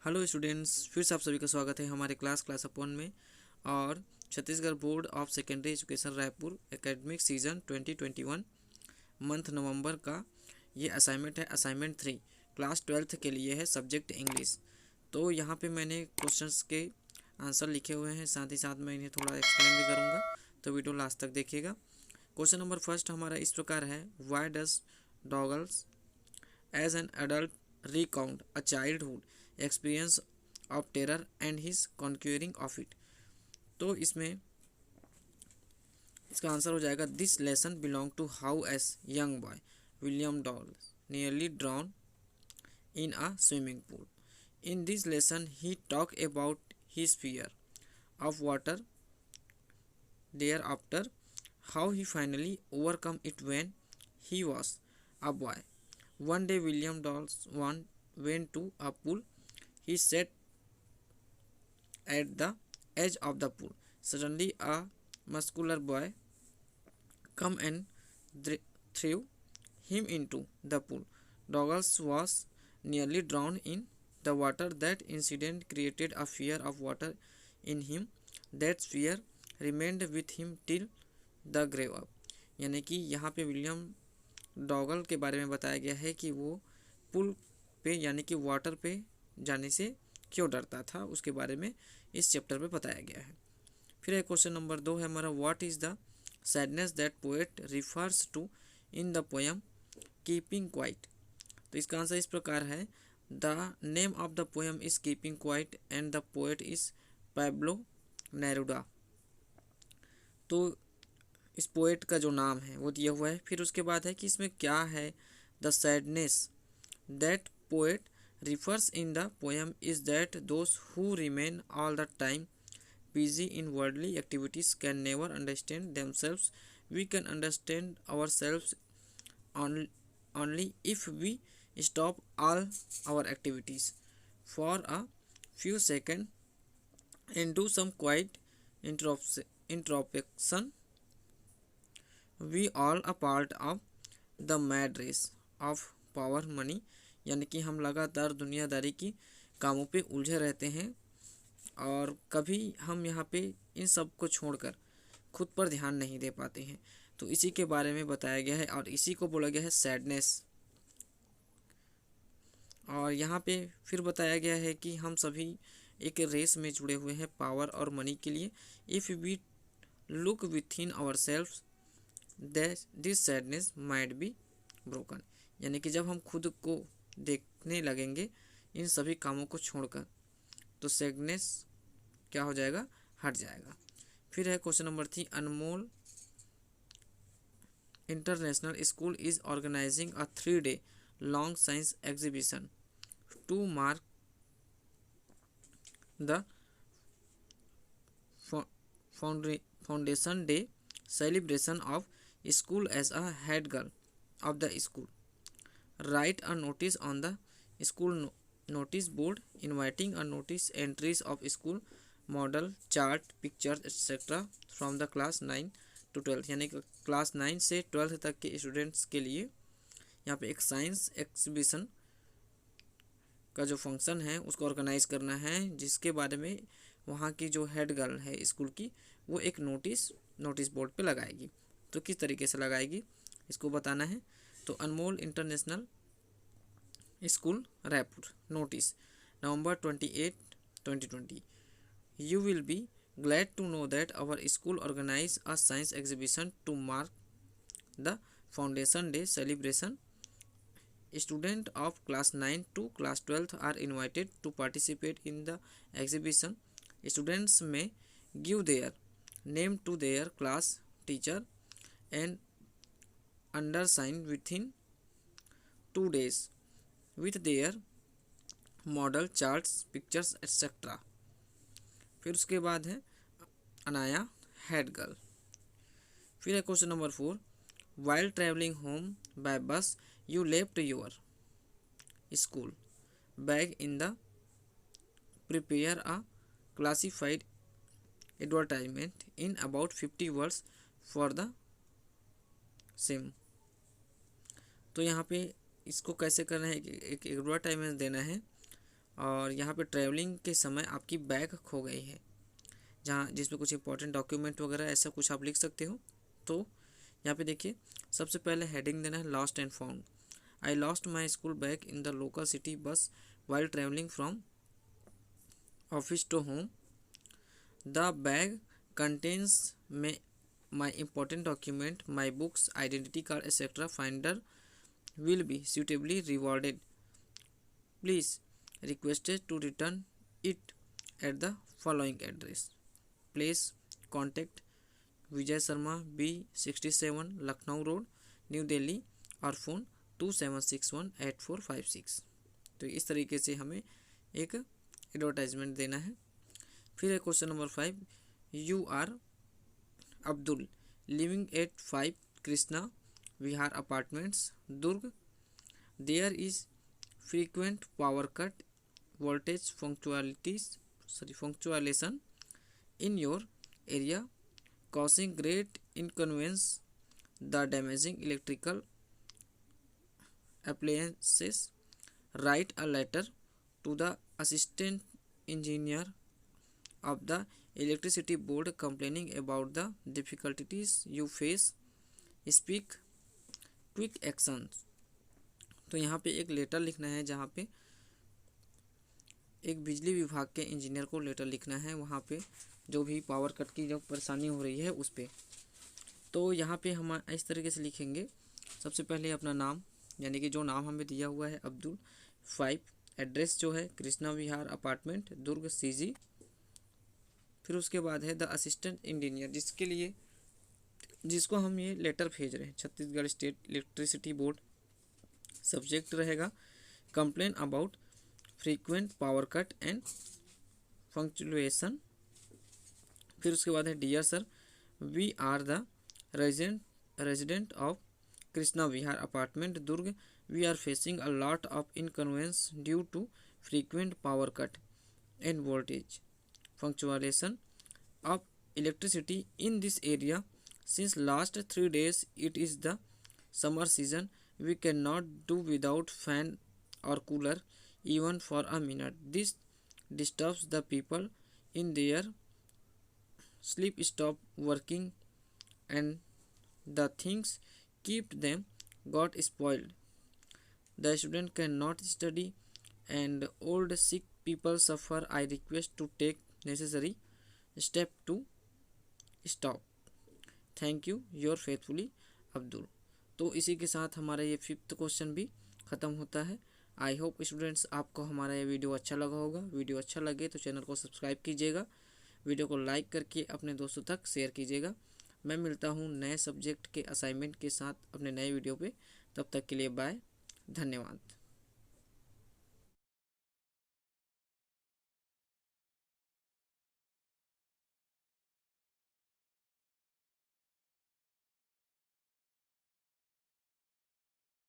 Hello students, फिर से आप सभी का स्वागत है हमारे क्लास अपन में। और Chhattisgarh board of secondary education Raipur academic season 2021 month November का ये असाइनमेंट है। असाइनमेंट 3 क्लास 12th के लिए है, सब्जेक्ट इंग्लिश। तो यहाँ पे मैंने क्वेश्चंस के आंसर लिखे हुए हैं, साथ ही साथ मैं इन्हें थोड़ा एक्सप्लेन भी करूँगा, तो वीडियो लास्ट तक देखिएगा। क्वेश्चन नंबर फर्स्ट हमारा इस प्रकार है, why does Douglas as an adult recount a childhood experience of terror and his conquering of it। तो इसमें इसका आंसर हो जाएगा, this lesson belong to how as young boy William Doll nearly drown in a swimming pool. In this lesson he talk about his fear of water thereafter, how he finally overcome it when he was a boy. One day William Dawes went to a pool. He sat at the edge of the pool. Suddenly a muscular boy came and threw him into the pool. Douglas was nearly drowned in the water. That incident created a fear of water in him. That fear remained with him till the grave up। यानी कि यहाँ पे William डॉगल के बारे में बताया गया है कि वो पुल पे यानी कि वाटर पे जाने से क्यों डरता था, उसके बारे में इस चैप्टर में बताया गया है। फिर एक क्वेश्चन नंबर 2 है हमारा, what is the sadness that poet refers to in the poem keeping quiet. तो इसका आंसर इस प्रकार है, the name of the poem is keeping quiet and the poet is Pablo Neruda. तो इस पोएट का जो नाम है वो दिया हुआ है। फिर उसके बाद है कि इसमें क्या है, the sadness that poet refers in the poem is that those who remain all the time busy in worldly activities can never understand themselves. We can understand ourselves only if we stop all our activities for a few seconds and do some quiet introspection. We all a part of the mad race of power money। यानी कि हम लगातार दुनियादारी की कामों पे उलझे रहते हैं और कभी हम यहाँ पे इन सब को छोड़कर खुद पर ध्यान नहीं दे पाते हैं। तो इसी के बारे में बताया गया है और इसी को बोला गया है सैडनेस। और यहाँ पे फिर बताया गया है कि हम सभी एक रेस में जुड़े हुए हैं पावर और मनी के लिए। If we look within our self this sadness might be broken. यानी कि जब हम खुद को देखने लगेंगे इन सभी कामों को छोड़कर, तो सैडनेस क्या हो जाएगा, हट जाएगा। फिर है question number 3, Anmol international school is organising a 3-day long science exhibition to mark the foundation day celebration of school as a head girl of the school. Write a notice on the school notice board inviting a notice entries of school model chart pictures etc from the class 9 to 12। यानी कि class 9 से 12th तक के students के लिए यहाँ पे एक साइंस एग्जीबिशन का जो फंक्शन है उसको ऑर्गेनाइज करना है, जिसके बारे में वहाँ की जो हेड गर्ल है स्कूल की वो एक नोटिस बोर्ड पे लगाएगी। तो किस तरीके से लगाएगी इसको बताना है। तो Anmol international school Raipur notice November 28, 2020। You will be glad to know that our school organize a science exhibition to mark the foundation day celebration. Students of class 9 to class 12 are invited to participate in the exhibition. Students may give their name to their class teacher and undersign within 2 days with their model charts pictures etc। फिर उसके बाद है Anaya head girl. फिर है question number 4, while travelling home by bus you left your school bag in the prepare a classified advertisement in about 50 words for the same. तो यहाँ पे इसको कैसे करना है, एक एडवर्टाइजमेंट देना है और यहाँ पे ट्रैवलिंग के समय आपकी बैग खो गई है, जहाँ जिसमें कुछ इंपॉर्टेंट डॉक्यूमेंट वगैरह ऐसा कुछ आप लिख सकते हो। तो यहाँ पे देखिए सबसे पहले हेडिंग देना है lost and found. I lost my school bag in the local city bus while travelling from office to home. The bag contains my important document, my books, identity card, etc. Finder will be suitably rewarded. Please requested to return it at the following address. Place contact Vijay Sharma B67 Lucknow Road New Delhi और phone 27618456। तो इस तरीके से हमें एक advertisement देना है। फिर है question number 5, you are Abdul living at 5 Krishna Vihar Apartments, Durg. There is frequent power cut, voltage fluctuation in your area, causing great inconvenience. The damaging electrical appliances. Write a letter to the assistant engineer of the electricity board complaining about the difficulties you face. Speak quick actions. तो यहाँ पे एक letter लिखना है, जहाँ पे एक बिजली विभाग के इंजीनियर को लेटर लिखना है, वहाँ पे जो भी पावर कट की जो परेशानी हो रही है उस पर। तो यहाँ पे हम इस तरीके से लिखेंगे, सबसे पहले अपना नाम, यानी कि जो नाम हमें दिया हुआ है अब्दुल, 5, एड्रेस जो है कृष्णा विहार अपार्टमेंट दुर्ग CG। फिर उसके बाद है द असिस्टेंट इंजीनियर, जिसको हम ये लेटर भेज रहे हैं, Chhattisgarh state electricity board. Subject रहेगा complain about frequent power cut and fluctuation. फिर उसके बाद है dear sir, we are the resident of Krishna Vihar apartment Durg, we are facing a lot of inconvenience due to frequent power cut and voltage fluctuation of electricity in this area. Since last 3 days it is the summer season, we cannot do without fan or cooler even for a minute. This disturbs the people in their sleep, stop working, and the things keep them got spoiled. The student cannot study and old sick people suffer. I request to take necessary step to stop. Thank you your faithfully Abdul. तो इसी के साथ हमारा ये 5th question भी ख़त्म होता है। आई होप स्टूडेंट्स आपको हमारा ये वीडियो अच्छा लगा होगा। वीडियो अच्छा लगे तो चैनल को सब्सक्राइब कीजिएगा, वीडियो को लाइक करके अपने दोस्तों तक शेयर कीजिएगा। मैं मिलता हूँ नए सब्जेक्ट के असाइनमेंट के साथ अपने नए वीडियो पे, तब तक के लिए बाय, धन्यवाद।